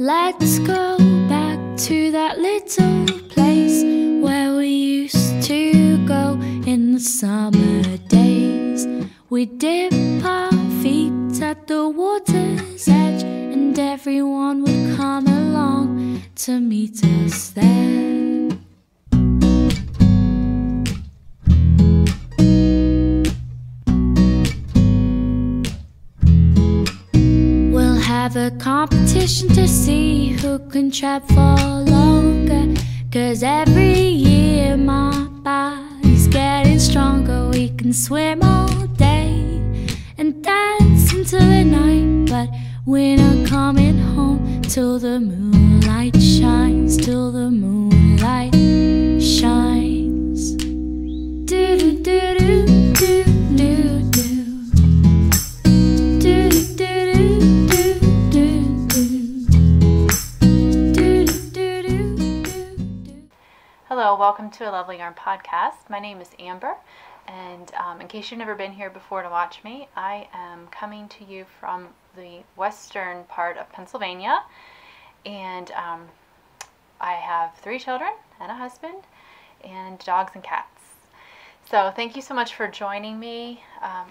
Let's go back to that little place where we used to go in the summer days. We dip our feet at the water's edge, and everyone would come along to meet us there. We'll have a competition to see who can trap for longer, 'cause every year my body's getting stronger. We can swim all day and dance into the night, but we're not coming home till the moonlight shines, till the moonlight shines. Do do do do do do do. Do do do do do do. Do do do do. Hello, welcome to A Lovely Yarn Podcast. My name is Amber, and in case you've never been here before to watch me, I am coming to you from the western part of Pennsylvania, and I have 3 children and a husband and dogs and cats. So thank you so much for joining me.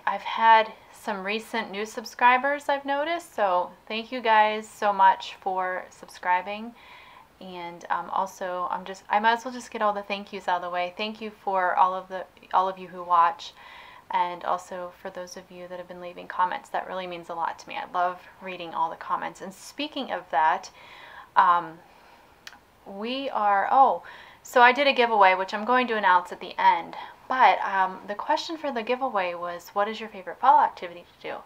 I've had some recent new subscribers I've noticed, so thank you guys so much for subscribing. And also I might as well just get all the thank yous out of the way. Thank you for all of you who watch, and also for those of you that have been leaving comments. That really means a lot to me. I love reading all the comments. And speaking of that, so I did a giveaway, which I'm going to announce at the end. But the question for the giveaway was, what is your favorite fall activity to do?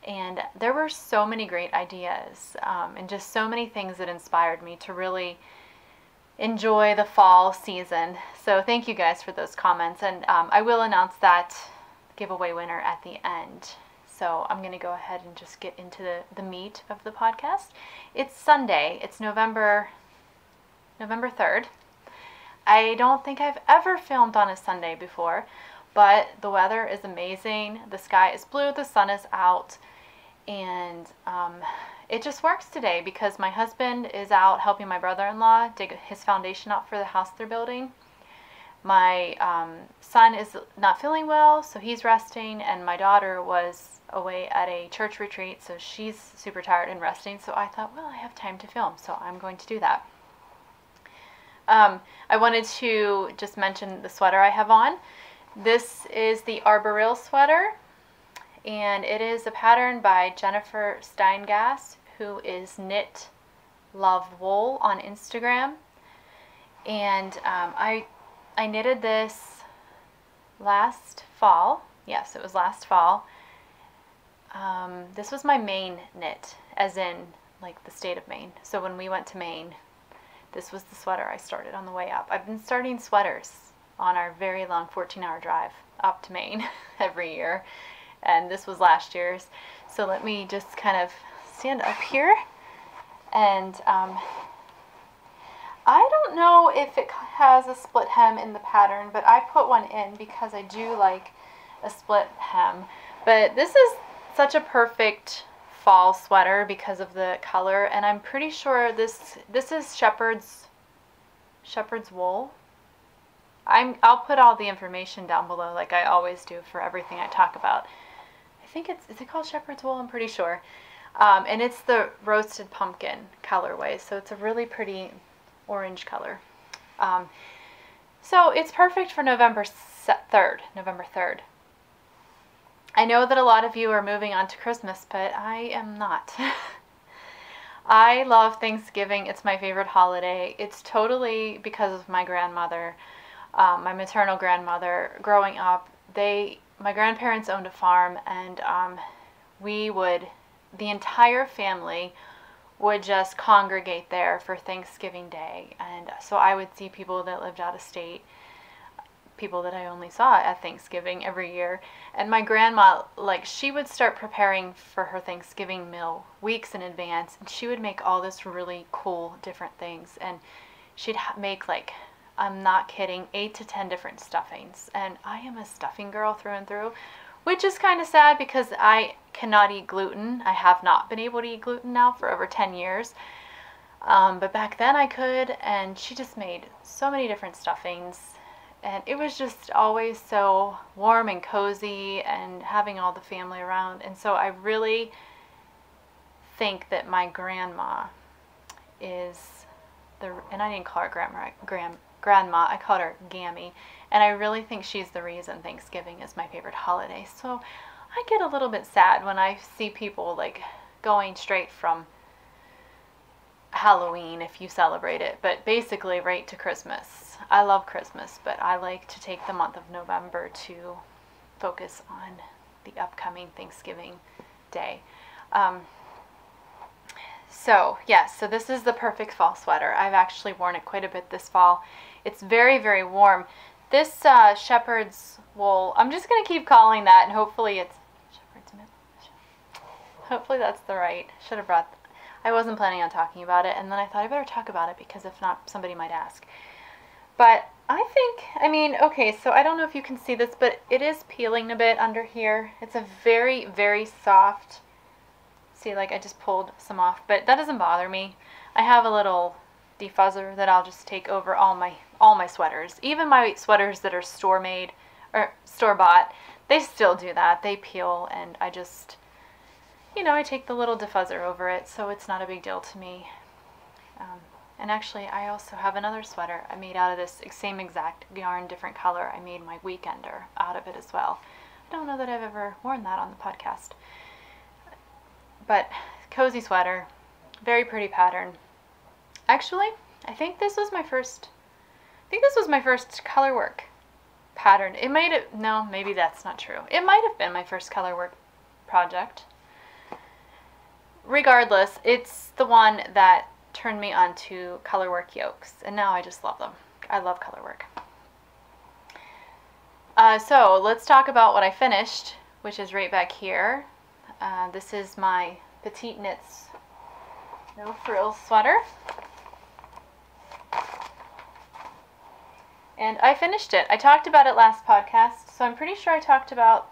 And there were so many great ideas and just so many things that inspired me to really enjoy the fall season. So thank you guys for those comments. And I will announce that giveaway winner at the end. So I'm going to go ahead and just get into the meat of the podcast. It's Sunday. It's November 3rd. I don't think I've ever filmed on a Sunday before, but the weather is amazing. The sky is blue, the sun is out, and it just works today because my husband is out helping my brother-in-law dig his foundation out for the house they're building. My son is not feeling well, so he's resting, and my daughter was away at a church retreat, so she's super tired and resting. So I thought, well, I have time to film, so I'm going to do that. I wanted to just mention the sweater I have on. This is the Arboreal Sweater, and it is a pattern by Jennifer Steingass, who is Knit Love Wool on Instagram. And I knitted this last fall. Yes, it was last fall. This was my Maine knit, as in like the state of Maine. So when we went to Maine, this was the sweater I started on the way up. I've been starting sweaters on our very long 14-hour drive up to Maine every year, and this was last year's. So let me just kind of stand up here, and I don't know if it has a split hem in the pattern, but I put one in because I do like a split hem. But this is such a perfect fall sweater because of the color, and I'm pretty sure this is shepherd's wool. I'll put all the information down below like I always do for everything I talk about. I think is it called shepherd's wool? I'm pretty sure. And it's the roasted pumpkin colorway, so it's a really pretty orange color. So it's perfect for November 3rd. I know that a lot of you are moving on to Christmas, but I am not. I love Thanksgiving. It's my favorite holiday. It's totally because of my grandmother, my maternal grandmother. Growing up, my grandparents owned a farm, and the entire family would just congregate there for Thanksgiving Day. And so I would see people that lived out of state, people that I only saw at Thanksgiving every year. And my grandma, she would start preparing for her Thanksgiving meal weeks in advance, and she would make all this really cool different things. And she'd make, I'm not kidding, 8 to 10 different stuffings. And I am a stuffing girl through and through, which is kind of sad because I cannot eat gluten. I have not been able to eat gluten now for over 10 years. But back then I could, and she just made so many different stuffings. And it was just always so warm and cozy and having all the family around. And so I really think that my grandma is and I didn't call her grandma, I called her Gammy. And I really think she's the reason Thanksgiving is my favorite holiday. So I get a little bit sad when I see people like going straight from Halloween, if you celebrate it, but basically right to Christmas. I love Christmas, but I like to take the month of November to focus on the upcoming Thanksgiving day. So yes, so this is the perfect fall sweater. I've actually worn it quite a bit this fall. It's very, very warm. This shepherd's wool, I'm just going to keep calling that, and hopefully it's shepherd's mitt. Hopefully that's the right. Should have brought, I wasn't planning on talking about it, and then I thought I better talk about it because if not, somebody might ask. But I think, I mean, okay, so I don't know if you can see this, but it is peeling a bit under here. It's a very, very soft, see, like I just pulled some off, but that doesn't bother me. I have a little defuzzer that I'll just take over all my sweaters. Even my sweaters that are store-made or store-bought, they still do that. They peel, and I just, you know, I take the little diffuser over it, so it's not a big deal to me. And actually, I also have another sweater I made out of this same exact yarn, different color. I made my weekender out of it as well. I don't know that I've ever worn that on the podcast. But cozy sweater, very pretty pattern. Actually, I think this was my first color work pattern. It might have, no, maybe that's not true. It might have been my first color work project. Regardless, it's the one that turned me on to color work yokes, and now I just love them. I love color work. So let's talk about what I finished, which is right back here. This is my Petite Knits No Frills sweater. And I finished it. I talked about it last podcast, so I'm pretty sure I talked about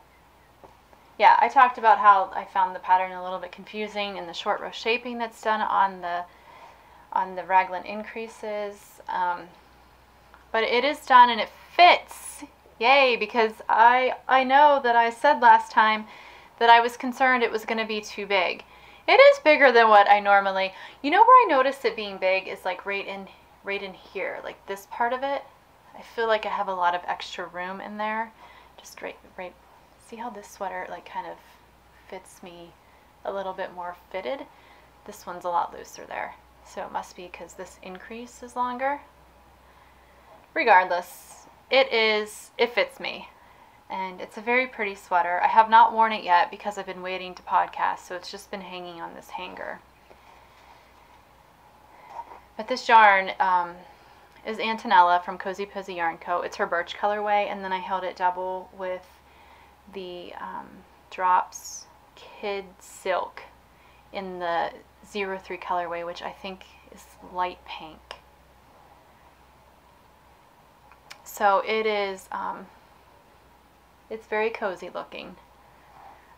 how I found the pattern a little bit confusing and the short row shaping that's done on the raglan increases. But it is done and it fits. Yay, because I know that I said last time that I was concerned it was going to be too big. It is bigger than what I normally, you know where I noticed it being big is like right in here, like this part of it. I feel like I have a lot of extra room in there. Just right, see how this sweater like kind of fits me a little bit more fitted? This one's a lot looser there. So it must be because this increase is longer. Regardless, it fits me. And it's a very pretty sweater. I have not worn it yet because I've been waiting to podcast, so it's just been hanging on this hanger. But this yarn is Antonella from Cozy Posy Yarn Co. It's her Birch colorway, and then I held it double with the Drops KidSilk in the 03 colorway, which I think is light pink. So it is, it's very cozy looking.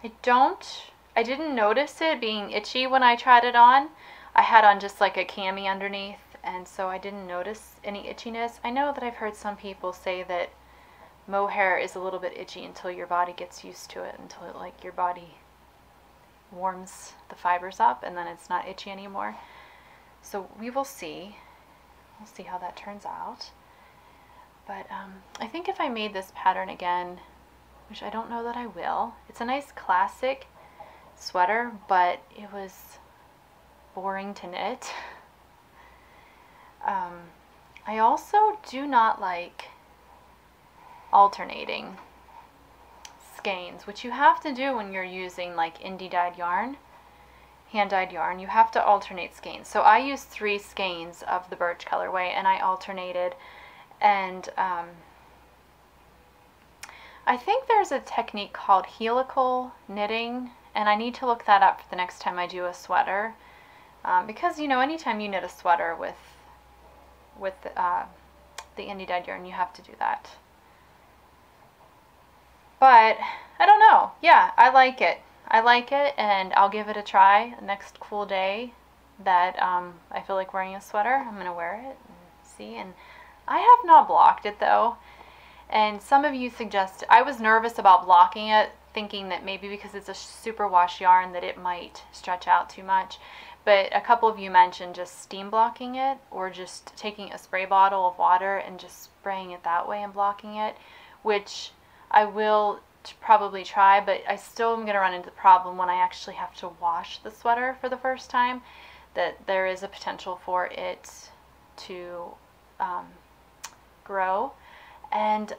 I didn't notice it being itchy when I tried it on. I had on just like a cami underneath, and so I didn't notice any itchiness. I know that I've heard some people say that mohair is a little bit itchy until your body gets used to it, until it, like your body warms the fibers up, and then it's not itchy anymore. So we will see. We'll see how that turns out. But I think if I made this pattern again, which I don't know that I will, it's a nice classic sweater, but it was boring to knit. I also do not like alternating skeins, which you have to do when you're using like indie dyed yarn, hand dyed yarn. You have to alternate skeins. So I used 3 skeins of the Birch colorway, and I alternated. And I think there's a technique called helical knitting, and I need to look that up for the next time I do a sweater, because you know, anytime you knit a sweater with the indie dyed yarn, you have to do that. But I don't know. Yeah, I like it. I like it, and I'll give it a try next cool day that I feel like wearing a sweater, I'm going to wear it and see. And I have not blocked it though. And some of you suggested, I was nervous about blocking it, thinking that maybe because it's a superwash yarn that it might stretch out too much. But a couple of you mentioned just steam blocking it, or just taking a spray bottle of water and just spraying it that way and blocking it, which I will probably try, but I still am going to run into the problem when I actually have to wash the sweater for the first time, that there is a potential for it to grow. And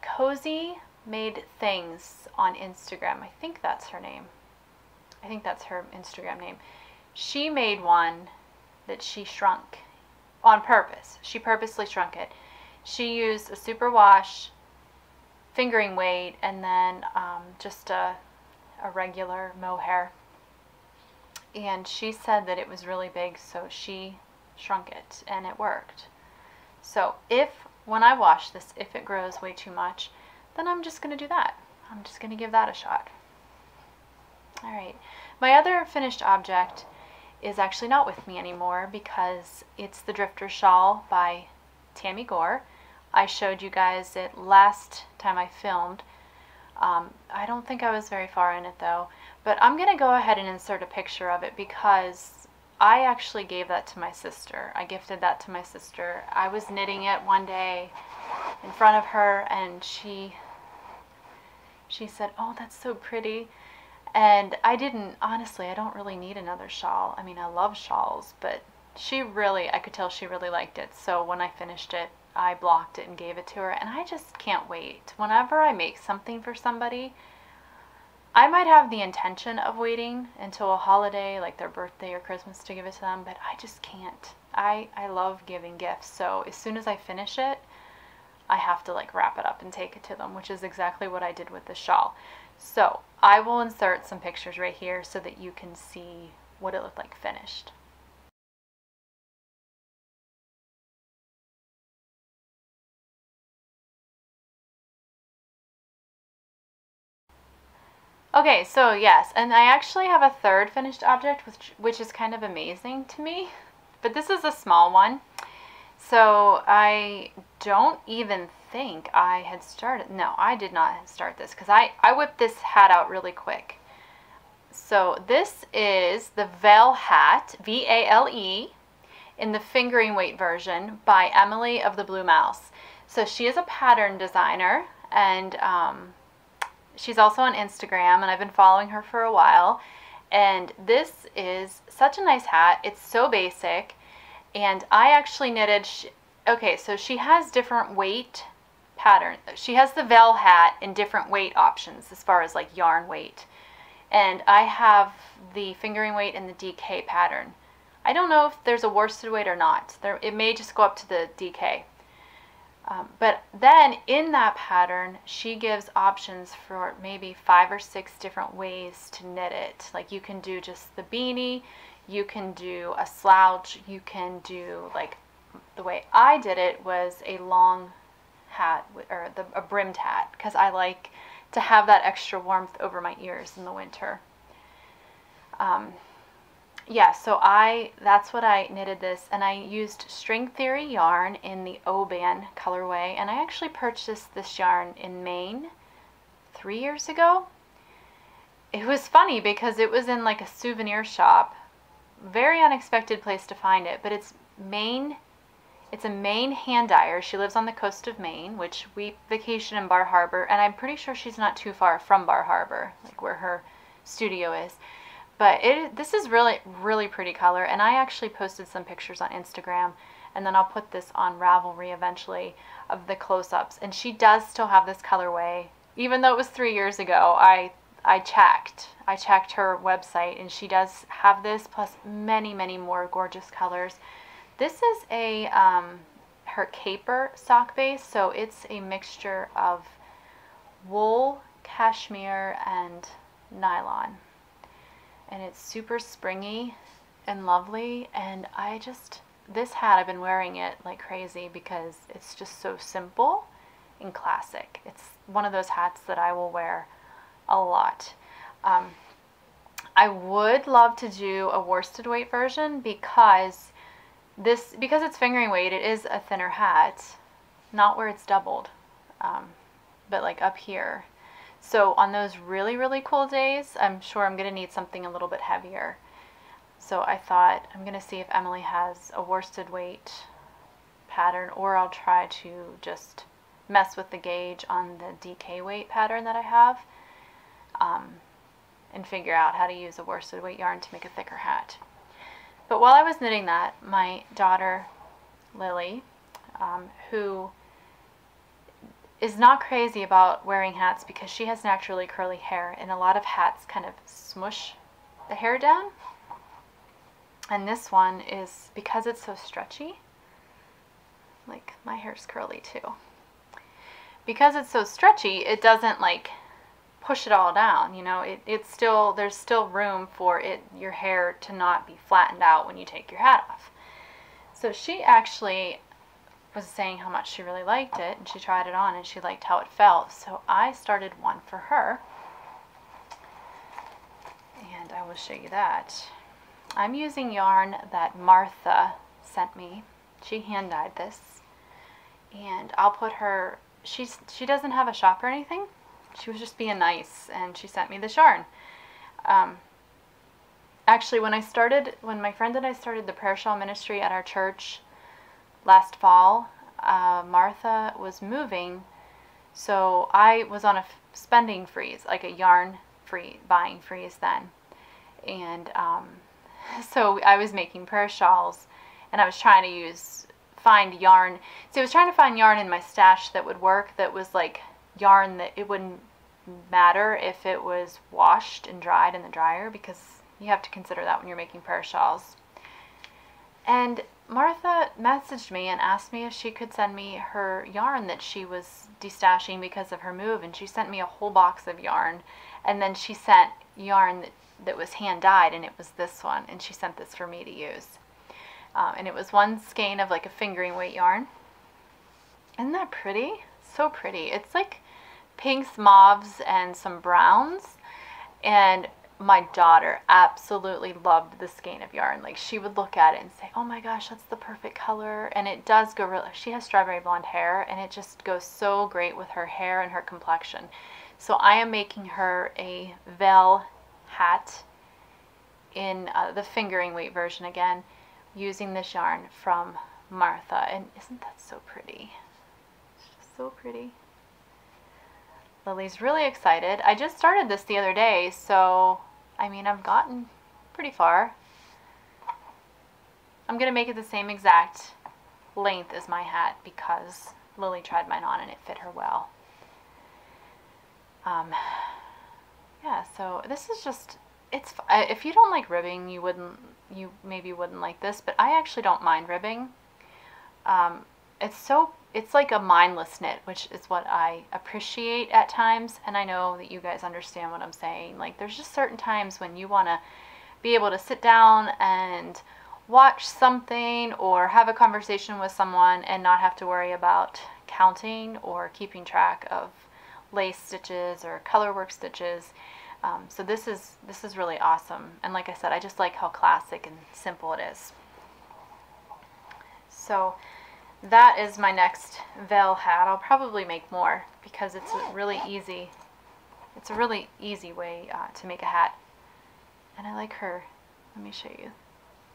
Cosy made things on Instagram. I think that's her name. I think that's her Instagram name. She made one that she shrunk on purpose. She purposely shrunk it. She used a superwash, fingering weight, and then just a regular mohair. And she said that it was really big, so she shrunk it, and it worked. So when I wash this, if it grows way too much, then I'm just going to do that. I'm just going to give that a shot. All right. My other finished object is actually not with me anymore because it's the Drifter Shawl by Tami Gore. I showed you guys it last time I filmed. I don't think I was very far in it though, but I'm going to go ahead and insert a picture of it because I actually gave that to my sister. I gifted that to my sister. I was knitting it one day in front of her, and she said, "Oh, that's so pretty." And honestly, I don't really need another shawl. I mean, I love shawls, but I could tell she really liked it. So when I finished it, I blocked it and gave it to her, and I just can't wait. Whenever I make something for somebody, I might have the intention of waiting until a holiday, like their birthday or Christmas, to give it to them, but I just can't. I love giving gifts, so as soon as I finish it, I have to like wrap it up and take it to them, which is exactly what I did with the shawl. So I will insert some pictures right here so that you can see what it looked like finished. Okay, so yes, and I actually have a third finished object, which is kind of amazing to me, but this is a small one. So I don't even think I had started. No, I did not start this because I whipped this hat out really quick. So this is the Belle Hat, V-A-L-E, in the fingering weight version by Emily of the Blue Mouse. So she is a pattern designer, and she's also on Instagram, and I've been following her for a while. And this is such a nice hat. It's so basic. And I actually knitted, okay, so she has different weight pattern. She has the Belle Hat in different weight options as far as like yarn weight. And I have the fingering weight in the DK pattern. I don't know if there's a worsted weight or not. It may just go up to the DK. But then in that pattern, she gives options for maybe 5 or 6 different ways to knit it. Like you can do just the beanie, you can do a slouch, you can do, like, the way I did it was a long hat, or a brimmed hat, because I like to have that extra warmth over my ears in the winter. Yeah, so that's what I knitted this, and I used String Theory yarn in the Oban colorway, and I actually purchased this yarn in Maine 3 years ago. It was funny because it was in like a souvenir shop, very unexpected place to find it, but it's a Maine hand dyer. She lives on the coast of Maine, which we vacation in Bar Harbor, and I'm pretty sure she's not too far from Bar Harbor, like where her studio is. But this is really, really pretty color, and I actually posted some pictures on Instagram, and then I'll put this on Ravelry eventually of the close-ups. And she does still have this colorway, even though it was 3 years ago. I checked her website, and she does have this plus many, many more gorgeous colors. This is her caper sock base, so it's a mixture of wool, cashmere, and nylon. And it's super springy and lovely, and this hat, I've been wearing it like crazy because it's just so simple and classic. It's one of those hats that I will wear a lot. I I would love to do a worsted weight version because it's fingering weight, it is a thinner hat, not where it's doubled, but like up here. So on those really, really cool days, I'm sure I'm going to need something a little bit heavier. So I thought I'm going to see if Emily has a worsted weight pattern, or I'll try to just mess with the gauge on the DK weight pattern that I have, and figure out how to use a worsted weight yarn to make a thicker hat. But while I was knitting that, my daughter Lily, who is not crazy about wearing hats because she has naturally curly hair, and a lot of hats kind of smush the hair down. And this one is, because it's so stretchy, like my hair's curly too. Because it's so stretchy, it doesn't like push it all down, you know, it's still, there's still room for your hair to not be flattened out when you take your hat off. So she actually was saying how much she really liked it, and she tried it on and she liked how it felt. So I started one for her, and I will show you that. I'm using yarn that Martha sent me. She hand dyed this, and I'll put her, she doesn't have a shop or anything. She was just being nice, and she sent me this yarn. Actually, when my friend and I started the prayer shawl ministry at our church last fall, Martha was moving, so I was on a spending freeze, like a yarn buying freeze then. And so I was making prayer shawls, and I was trying to find yarn. So I was trying to find yarn in my stash that would work, that was like yarn that it wouldn't matter if it was washed and dried in the dryer, because you have to consider that when you're making prayer shawls. And Martha messaged me and asked me if she could send me her yarn that she was destashing because of her move, and she sent me a whole box of yarn, and then she sent yarn that was hand dyed, and it was this one, and she sent this for me to use. And it was one skein of like a fingering weight yarn. Isn't that pretty? So pretty. It's like pinks, mauves, and some browns, and my daughter absolutely loved the skein of yarn. Like, she would look at it and say, oh my gosh, that's the perfect color. And it does go really, she has strawberry blonde hair, and it just goes so great with her hair and her complexion. So I am making her a Belle Hat in the fingering weight version again, using this yarn from Martha. And isn't that so pretty? It's just so pretty. Lily's really excited. I just started this the other day, so I mean, I've gotten pretty far. I'm going to make it the same exact length as my hat because Lily tried mine on and it fit her well. Yeah, so this is just, if you don't like ribbing, you maybe wouldn't like this, but I actually don't mind ribbing. It's like a mindless knit, which is what I appreciate at times, and I know that you guys understand what I'm saying. Like, there's just certain times when you want to be able to sit down and watch something or have a conversation with someone and not have to worry about counting or keeping track of lace stitches or color work stitches. So this is really awesome, and like I said, I just like how classic and simple it is. So that is my next Belle hat. I'll probably make more because it's a really easy way to make a hat. And I like her. Let me show you.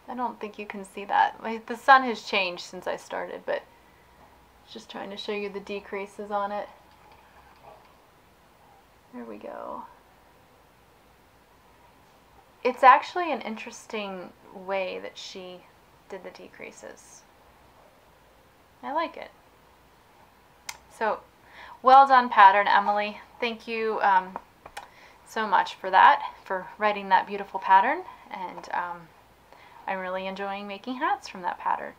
I don't think you can see that. The sun has changed since I started, but just trying to show you the decreases on it. There we go. It's actually an interesting way that she did the decreases. I like it. So, well done pattern, Emily. Thank you so much for that, for writing that beautiful pattern, and I'm really enjoying making hats from that pattern.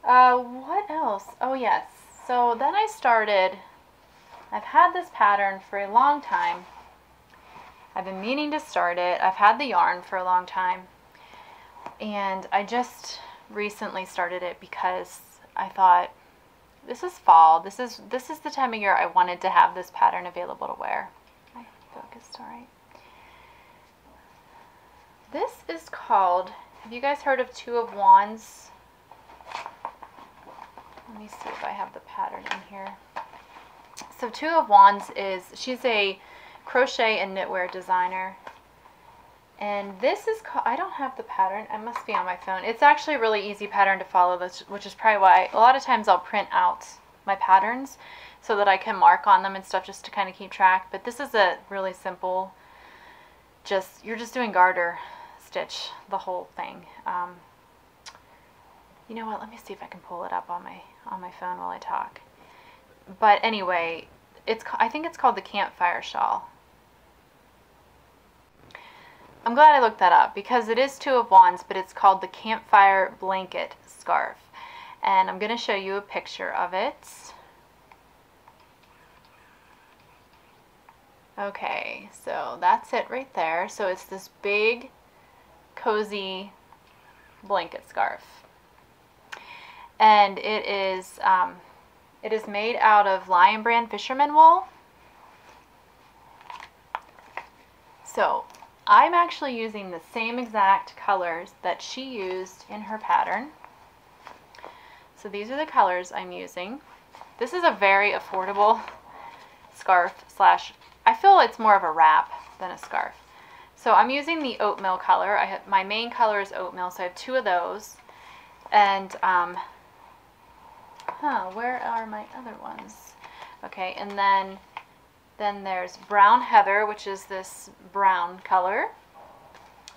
What else? Oh yes, so then I've had this pattern for a long time. I've been meaning to start it. I've had the yarn for a long time, and I just recently started it because I thought, this is fall. This is the time of year I wanted to have this pattern available to wear. I focused all right. This is called, have you guys heard of Two of Wands? Let me see if I have the pattern in here. So Two of Wands is, she's a crochet and knitwear designer. And this is called, I don't have the pattern, it must be on my phone. It's actually a really easy pattern to follow, which is probably why a lot of times I'll print out my patterns so that I can mark on them and stuff just to kind of keep track. But this is a really simple, you're just doing garter stitch the whole thing. You know what, let me see if I can pull it up on my phone while I talk. But anyway, I think it's called the Campfire Shawl. I'm glad I looked that up because it is Two of Wands, but it's called the Campfire Blanket Scarf. And I'm going to show you a picture of it. Okay, so that's it right there. So it's this big, cozy blanket scarf. And it is made out of Lion Brand Fisherman wool. So I'm actually using the same exact colors that she used in her pattern. So these are the colors I'm using. This is a very affordable scarf slash, I feel it's more of a wrap than a scarf. So I'm using the Oatmeal color. My main color is Oatmeal, so I have 2 of those. And, where are my other ones? Okay, and then there's Brown Heather, which is this brown color.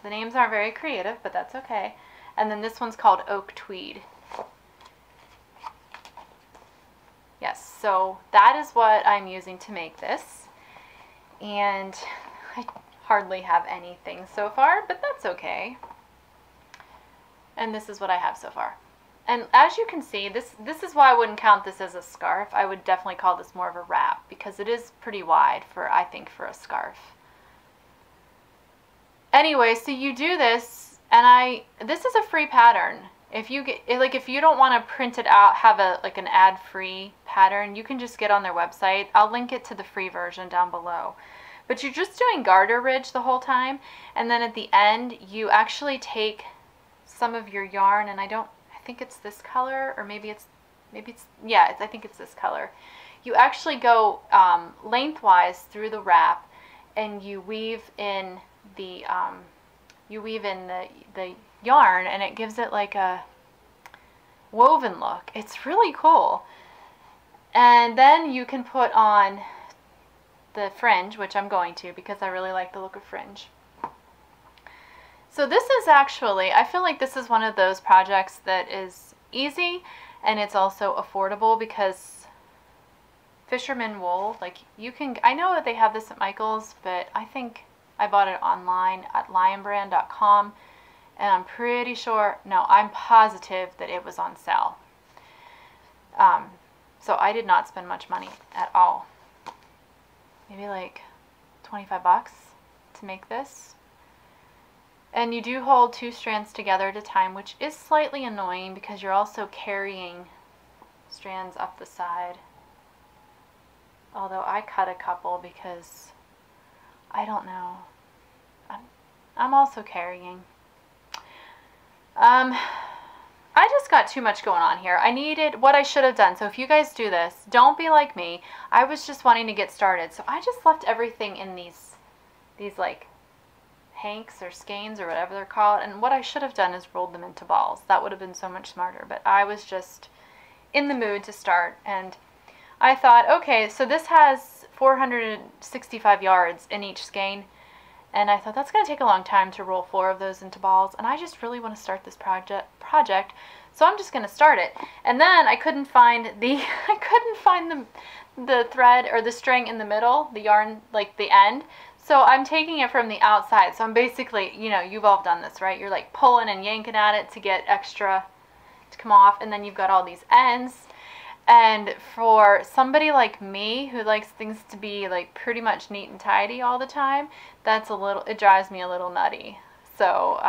The names aren't very creative, but that's okay. And then this one's called Oak Tweed. Yes, so that is what I'm using to make this. And I hardly have anything so far, but that's okay. And this is what I have so far. And as you can see, this is why I wouldn't count this as a scarf. I would definitely call this more of a wrap because it is pretty wide for, I think, for a scarf. Anyway, so you do this, and this is a free pattern. If you if you don't want to print it out, have an ad-free pattern, you can just get on their website. I'll link it to the free version down below. But you're just doing garter ridge the whole time, and then at the end you actually take some of your yarn, and I think it's this color, or maybe it's I think it's this color. You actually go lengthwise through the wrap, and you weave in the the yarn, and it gives it like a woven look. It's really cool. And then you can put on the fringe, which I'm going to because I really like the look of fringe. So this is actually, I feel like this is one of those projects that is easy and it's also affordable because Fisherman wool, like you can, I know that they have this at Michael's, but I think I bought it online at lionbrand.com, and I'm pretty sure, no, I'm positive that it was on sale. So I did not spend much money at all. Maybe like 25 bucks to make this. And you do hold 2 strands together at a time, which is slightly annoying because you're also carrying strands up the side. Although I cut a couple because I don't know. I'm also carrying. I just got too much going on here. I needed what I should have done. So if you guys do this, don't be like me. I was just wanting to get started. So I just left everything in these like hanks or skeins or whatever they're called. And what I should have done is rolled them into balls. That would have been so much smarter. But I was just in the mood to start. And I thought, okay, so this has 465 yards in each skein. And I thought that's going to take a long time to roll 4 of those into balls. And I just really want to start this project. So I'm just going to start it. And then I couldn't find the thread or the string in the middle, the yarn, like the end. So I'm taking it from the outside. So I'm basically, you know, you've all done this, right? You're like pulling and yanking at it to get extra to come off. And then you've got all these ends. And for somebody like me who likes things to be like pretty much neat and tidy all the time, it drives me a little nutty. So,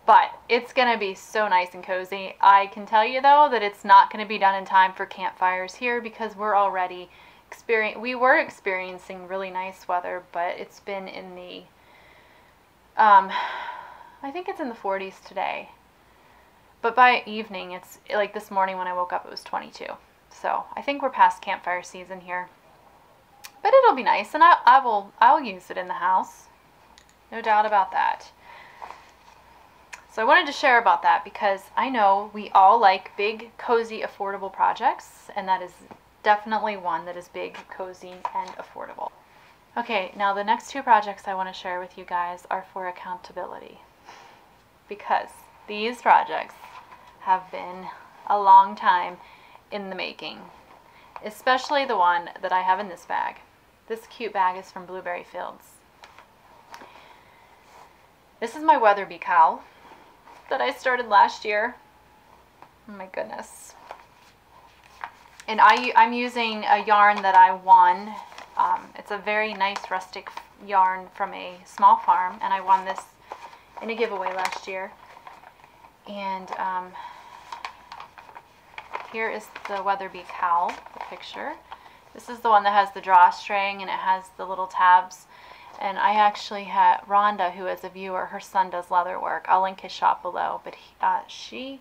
but it's going to be so nice and cozy. I can tell you though that it's not going to be done in time for campfires here because we're already experiencing really nice weather, but it's been in the I think it's in the 40s today. But by evening, it's like this morning when I woke up, it was 22. So I think we're past campfire season here. But it'll be nice, and I'll use it in the house. No doubt about that. So I wanted to share about that because I know we all like big, cozy, affordable projects, and that is definitely one that is big, cozy, and affordable. Okay, now the next two projects I want to share with you guys are for accountability, because these projects have been a long time in the making, especially the one that I have in this bag. This cute bag is from Blueberry Fields. This is my Weatherby Cow that I started last year. Oh my goodness. And I'm using a yarn that I won. It's a very nice rustic yarn from a small farm, and I won this in a giveaway last year. And here is the Weatherby Cow, the picture. This is the one that has the drawstring and it has the little tabs. And I actually had Rhonda, who is a viewer, her son does leather work. I'll link his shop below. But he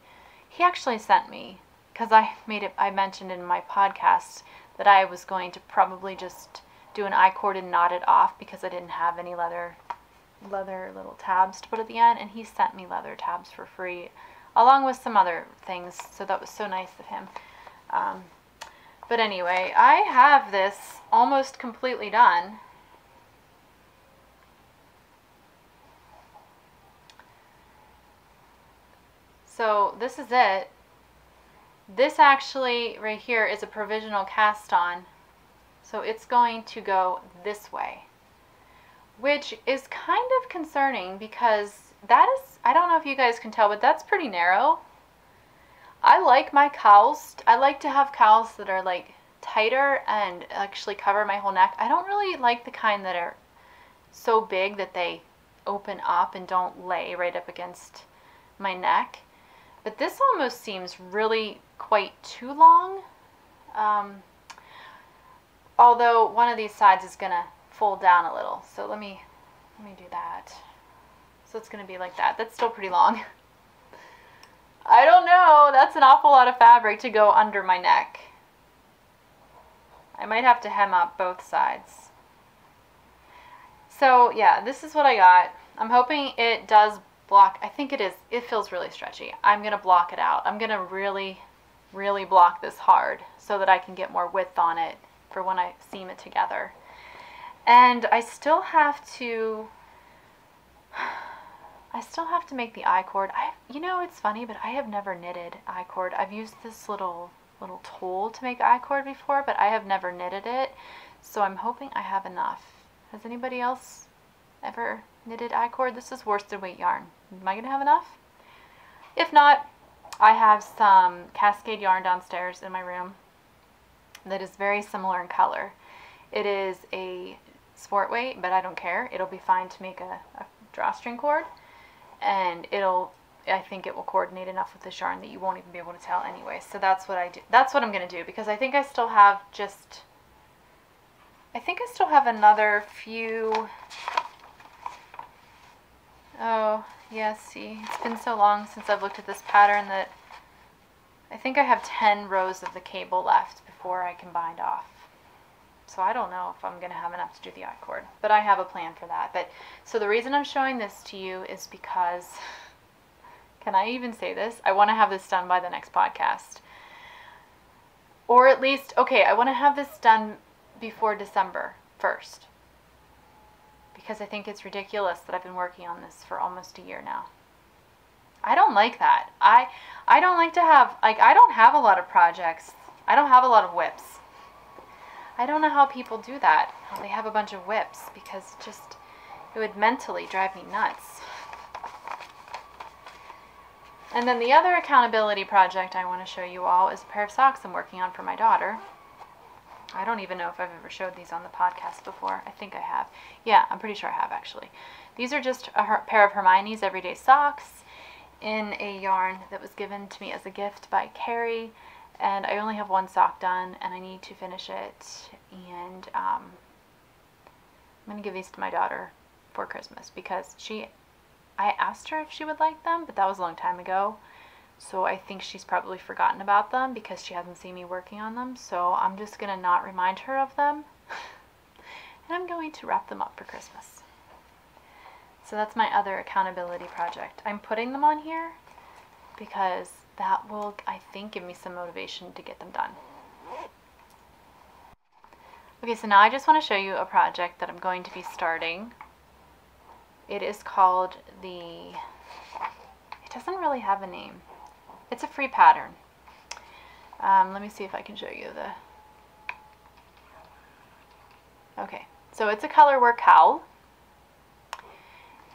actually sent me, because I mentioned in my podcast that I was going to probably just do an I-cord and knot it off because I didn't have any leather little tabs to put at the end, and he sent me leather tabs for free along with some other things, so that was so nice of him. But anyway, I have this almost completely done. So this is it. This actually right here is a provisional cast-on, so it's going to go this way, which is kind of concerning because that is, I don't know if you guys can tell, but that's pretty narrow. I like my cowls. I like to have cowls that are like tighter and actually cover my whole neck. I don't really like the kind that are so big that they open up and don't lay right up against my neck. But this almost seems really quite too long. Although one of these sides is gonna fold down a little. So let me do that. So it's going to be like that. That's still pretty long. I don't know. That's an awful lot of fabric to go under my neck. I might have to hem up both sides. So yeah, this is what I got. I'm hoping it does block. I think it is. It feels really stretchy. I'm going to block it out. I'm going to really, really block this hard so that I can get more width on it for when I seam it together. And I still have to make the I-cord. You know, it's funny, but I have never knitted I-cord. I've used this little tool to make I-cord before, but I have never knitted it. So I'm hoping I have enough. Has anybody else ever knitted I-cord? This is worsted weight yarn. Am I going to have enough? If not, I have some Cascade yarn downstairs in my room that is very similar in color. It is a sport weight, but I don't care. It'll be fine to make a drawstring cord, and I think it will coordinate enough with this yarn that you won't even be able to tell anyway. So that's what I do. That's what I'm going to do, because I think I still have another few. Oh, yeah, see, it's been so long since I've looked at this pattern that I think I have 10 rows of the cable left before I can bind off. So I don't know if I'm going to have enough to do the I-cord, but I have a plan for that. But so the reason I'm showing this to you is because, can I even say this? I want to have this done by the next podcast. Or at least, okay, I want to have this done before December 1st. Because I think it's ridiculous that I've been working on this for almost a year now. I don't like that. I don't like to have, like, I don't have a lot of projects. I don't have a lot of whips. I don't know how people do that, how they have a bunch of whips, because it would mentally drive me nuts. And then the other accountability project I want to show you all is a pair of socks I'm working on for my daughter. I don't even know if I've ever showed these on the podcast before. I think I have. Yeah, I'm pretty sure I have, actually. These are just a pair of Hermione's everyday socks in a yarn that was given to me as a gift by Carrie. And I only have one sock done, and I need to finish it. And I'm going to give these to my daughter for Christmas, because she I asked her if she would like them, but that was a long time ago. So I think she's probably forgotten about them because she hasn't seen me working on them. So I'm just going to not remind her of them. And I'm going to wrap them up for Christmas. So that's my other accountability project. I'm putting them on here because that will, I think, give me some motivation to get them done. Okay, so now I just want to show you a project that I'm going to be starting. It is called it doesn't really have a name. It's a free pattern. Let me see if I can show you okay, so it's a colorwork cowl.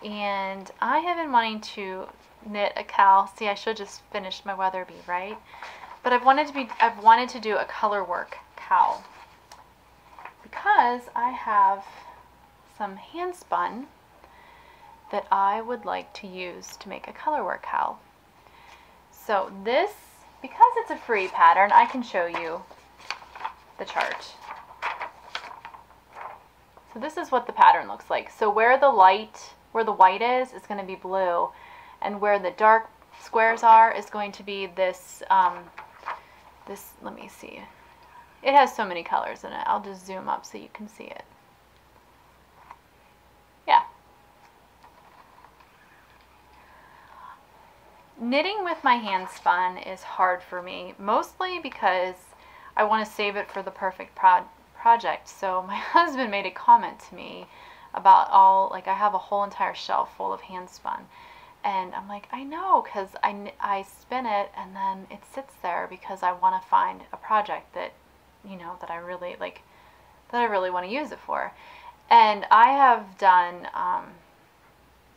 And I have been wanting to knit a cowl. See, I should just finish my Weatherby, right? But I've wanted to do a colorwork cowl because I have some hand spun that I would like to use to make a colorwork cowl. So this, because it's a free pattern, I can show you the chart. So this is what the pattern looks like. So where the white is going to be blue, and where the dark squares are is going to be this, let me see. It has so many colors in it. I'll just zoom up so you can see it. Yeah. Knitting with my hand spun is hard for me, mostly because I want to save it for the perfect project. So my husband made a comment to me about I have a whole entire shelf full of hand spun. And I'm like, I know, because I spin it and then it sits there because I want to find a project that, that I really like, that I really want to use it for. And I have done,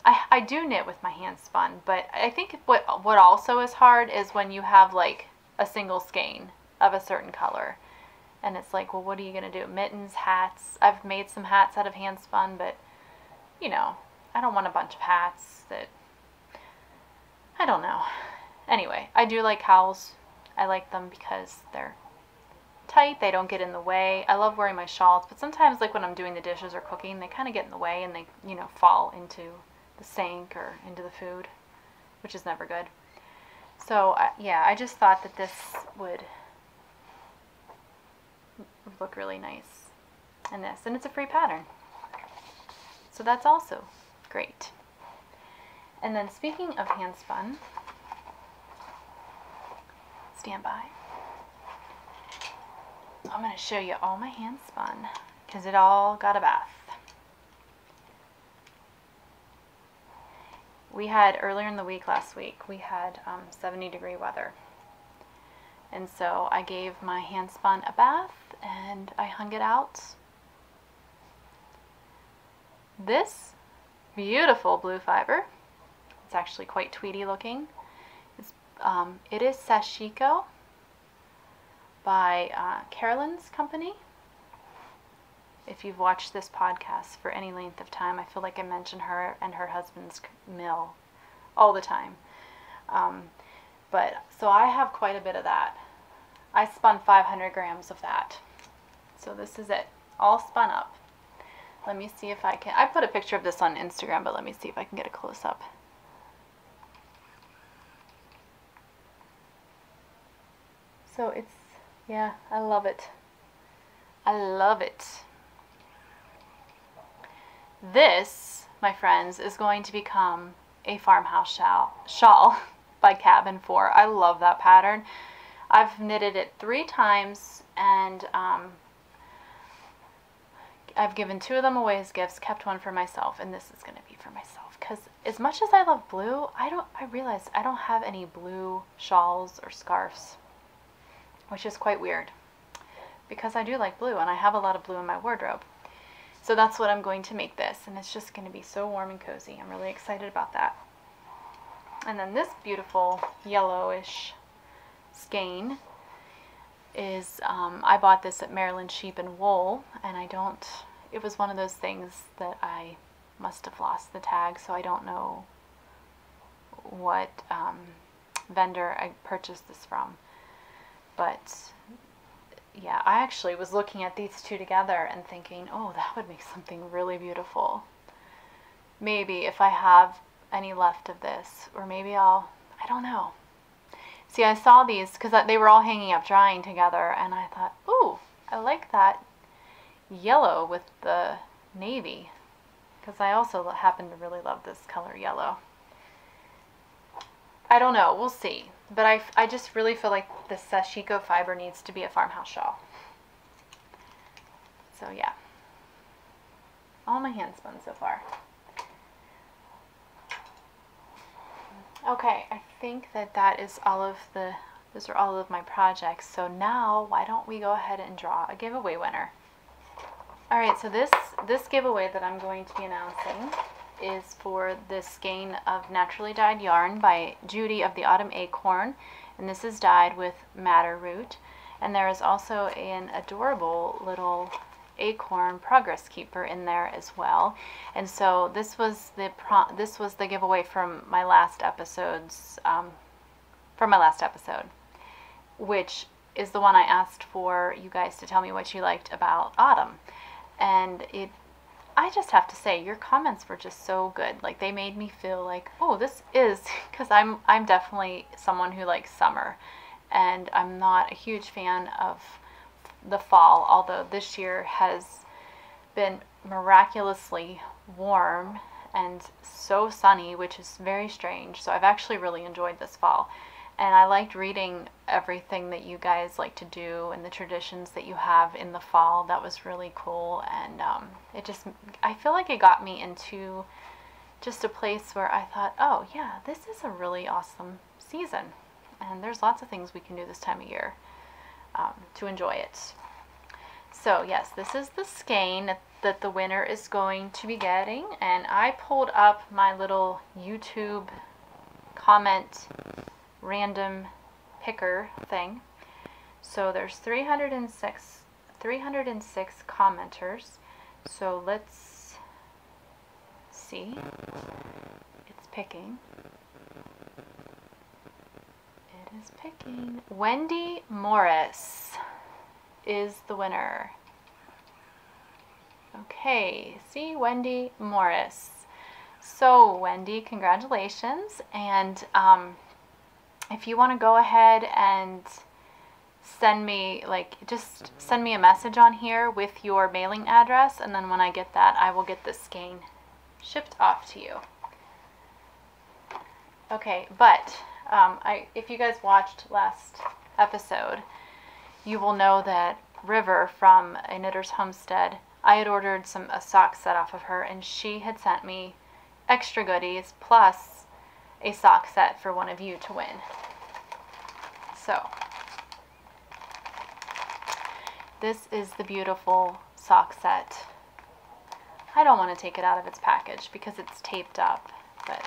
I do knit with my hand spun, but I think what also is hard is when you have like a single skein of a certain color. And it's like, well, what are you going to do? Mittens, hats. I've made some hats out of hand spun, but, I don't want a bunch of hats that, I don't know. Anyway, I do like cowls. I like them because they're tight. They don't get in the way. I love wearing my shawls, but sometimes, like when I'm doing the dishes or cooking, they kind of get in the way and they, fall into the sink or into the food, which is never good. So, yeah, I just thought that this would look really nice in this, and it's a free pattern, so that's also great. And then speaking of hand spun, stand by. I'm going to show you all my hand spun because it all got a bath. We had earlier in the week last week we had 70-degree weather. And so I gave my hand spun a bath and I hung it out. This beautiful blue fiber, it's actually quite tweedy looking. It is Sashiko by Carolyn's company. If you've watched this podcast for any length of time, I feel like I mention her and her husband's mill all the time. So I have quite a bit of that. I spun 500 grams of that. So this is it, all spun up. Let me see if I can, I put a picture of this on Instagram, but let me see if I can get a close up. So it's, yeah, I love it. I love it. This, my friends, is going to become a farmhouse shawl by Cabin 4. I love that pattern. I've knitted it 3 times, and I've given 2 of them away as gifts, kept 1 for myself, and this is going to be for myself. Because as much as I love blue, I realized I don't have any blue shawls or scarves, which is quite weird, because I do like blue, and I have a lot of blue in my wardrobe. So that's what I'm going to make this, and it's just going to be so warm and cozy. I'm really excited about that. And then this beautiful yellowish skein is, I bought this at Maryland Sheep and Wool, and it was one of those things that I must have lost the tag, so I don't know what vendor I purchased this from. But yeah, I actually was looking at these 2 together and thinking, oh, that would make something really beautiful. Maybe if I have any left of this, or maybe I don't know. See, I saw these because they were all hanging up drying together, and I thought, ooh, I like that yellow with the navy, because I also happen to really love this color yellow. I don't know, we'll see. But I just really feel like the sashiko fiber needs to be a farmhouse shawl. So yeah, all my hand spun so far. Okay, I think that is those are all of my projects. So now why don't we go ahead and draw a giveaway winner. All right, so this giveaway that I'm going to be announcing is for this skein of naturally dyed yarn by Judy of the Autumn Acorn, and this is dyed with madder root. And there is also an adorable little acorn progress keeper in there as well. And so this was the giveaway from my last episode's which is the one I asked for you guys to tell me what you liked about autumn. And I just have to say, your comments were just so good. Like, they made me feel like, oh, this is, because I'm definitely someone who likes summer, and I'm not a huge fan of the fall, although this year has been miraculously warm and so sunny, which is very strange. So I've actually really enjoyed this fall. And I liked reading everything that you guys like to do and the traditions that you have in the fall. That was really cool. And I feel like it got me into just a place where I thought, oh yeah, this is a really awesome season. And there's lots of things we can do this time of year to enjoy it. So yes, this is the skein that the winner is going to be getting. And I pulled up my little YouTube comment random picker thing. So there's 306 commenters. So let's see. It's picking. It is picking. Wendy Morris is the winner. Okay, see, Wendy Morris. So Wendy, congratulations. And if you want to go ahead and send me, just send me a message on here with your mailing address, and then when I get that, I will get this skein shipped off to you. Okay, but if you guys watched last episode, you will know that River from A Knitter's Homestead, I had ordered a sock set off of her, and she had sent me extra goodies plus a sock set for one of you to win. So this is the beautiful sock set. I don't want to take it out of its package because it's taped up, but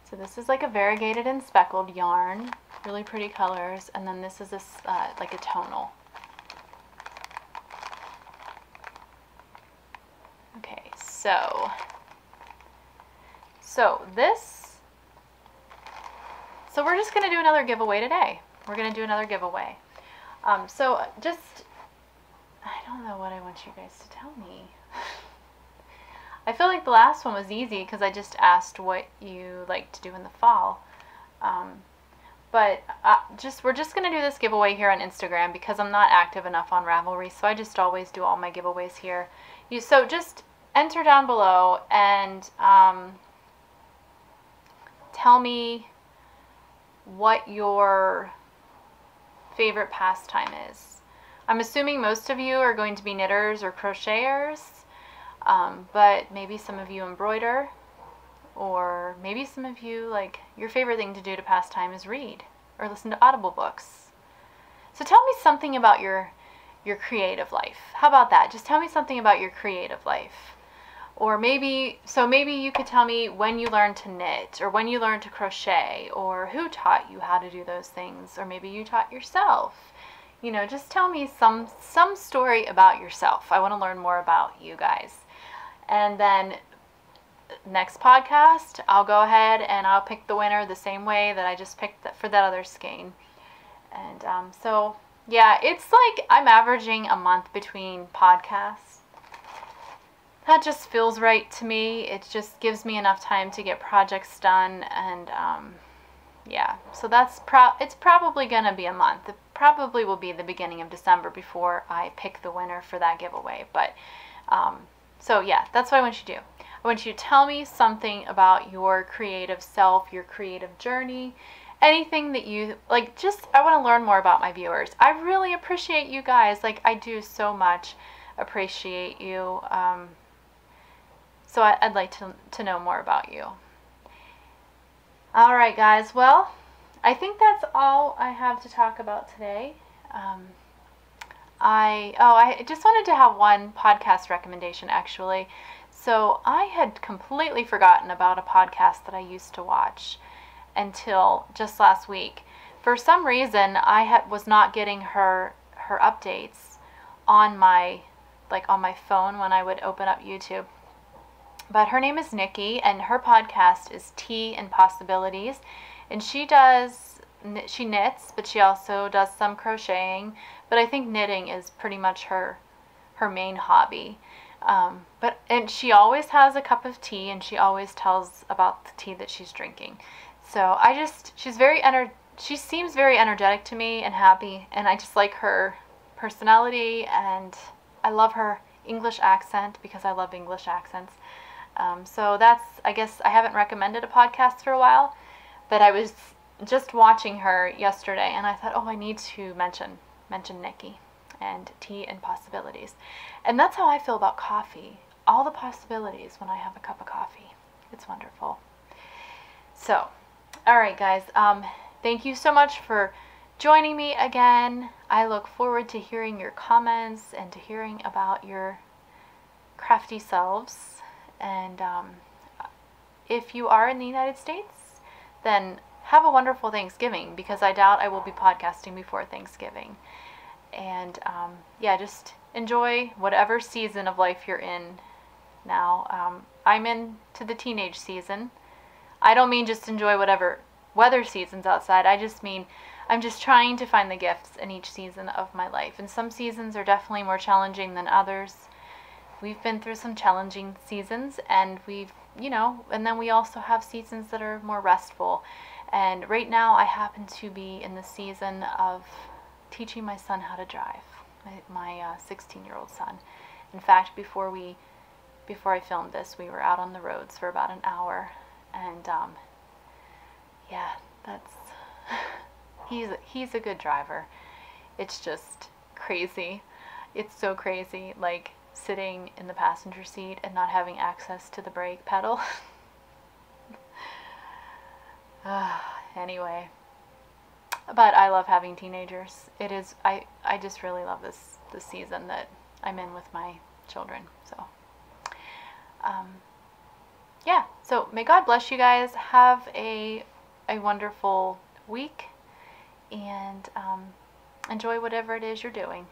so this is like a variegated and speckled yarn, really pretty colors, and then this is like a tonal. Okay, so we're just going to do another giveaway today. We're going to do another giveaway. So just, I don't know what I want you guys to tell me. I feel like the last one was easy because I just asked what you like to do in the fall. But we're just going to do this giveaway here on Instagram because I'm not active enough on Ravelry, so I just always do all my giveaways here. So just enter down below and tell me what your favorite pastime is. I'm assuming most of you are going to be knitters or crocheters, but maybe some of you embroider, or maybe some of you, like, your favorite thing to do to pass time is read or listen to Audible books. So tell me something about your creative life. How about that? Just tell me something about your creative life. Or maybe you could tell me when you learned to knit, or when you learned to crochet, or who taught you how to do those things, or maybe you taught yourself. You know, just tell me some story about yourself. I want to learn more about you guys. And then next podcast, I'll go ahead and I'll pick the winner the same way that I just picked for that other skein. And so yeah, it's like I'm averaging a month between podcasts. that just feels right to me. It just gives me enough time to get projects done, and yeah, so it's probably gonna be a month. It probably will be the beginning of December before I pick the winner for that giveaway. But so yeah, that's what I want you to do. I want you to tell me something about your creative self, your creative journey, anything that you like. Just, I want to learn more about my viewers. I really appreciate you guys. Like, I do so much appreciate you. So I'd like to know more about you. All right, guys. Well, I think that's all I have to talk about today. I just wanted to have one podcast recommendation, actually. So I had completely forgotten about a podcast that I used to watch until just last week. For some reason, I was not getting her updates on my phone when I would open up YouTube. But her name is Nicky, and her podcast is Tea and Possibilities, and she knits, but she also does some crocheting. But I think knitting is pretty much her main hobby. And she always has a cup of tea, and she always tells about the tea that she's drinking. So she seems very energetic to me and happy, and I just like her personality, and I love her English accent because I love English accents. So I guess I haven't recommended a podcast for a while, but I was just watching her yesterday, and I thought, oh, I need to mention Nicky and Tea and Possibilities. And that's how I feel about coffee. All the possibilities when I have a cup of coffee. It's wonderful. So, all right, guys. Thank you so much for joining me again. I look forward to hearing your comments and to hearing about your crafty selves. And if you are in the United States, then have a wonderful Thanksgiving, because I doubt I will be podcasting before Thanksgiving. And yeah, just enjoy whatever season of life you're in now. I'm into the teenage season. I don't mean just enjoy whatever weather season's outside. I just mean I'm just trying to find the gifts in each season of my life. And some seasons are definitely more challenging than others. We've been through some challenging seasons, and and then we also have seasons that are more restful. And right now I happen to be in the season of teaching my son how to drive, my 16-year-old son. In fact, before I filmed this, we were out on the roads for about an hour, and yeah, he's a good driver. It's just crazy. It's so crazy, like sitting in the passenger seat and not having access to the brake pedal. Anyway, but I love having teenagers. I just really love this season that I'm in with my children. So yeah, so may God bless you guys. Have a wonderful week, and enjoy whatever it is you're doing.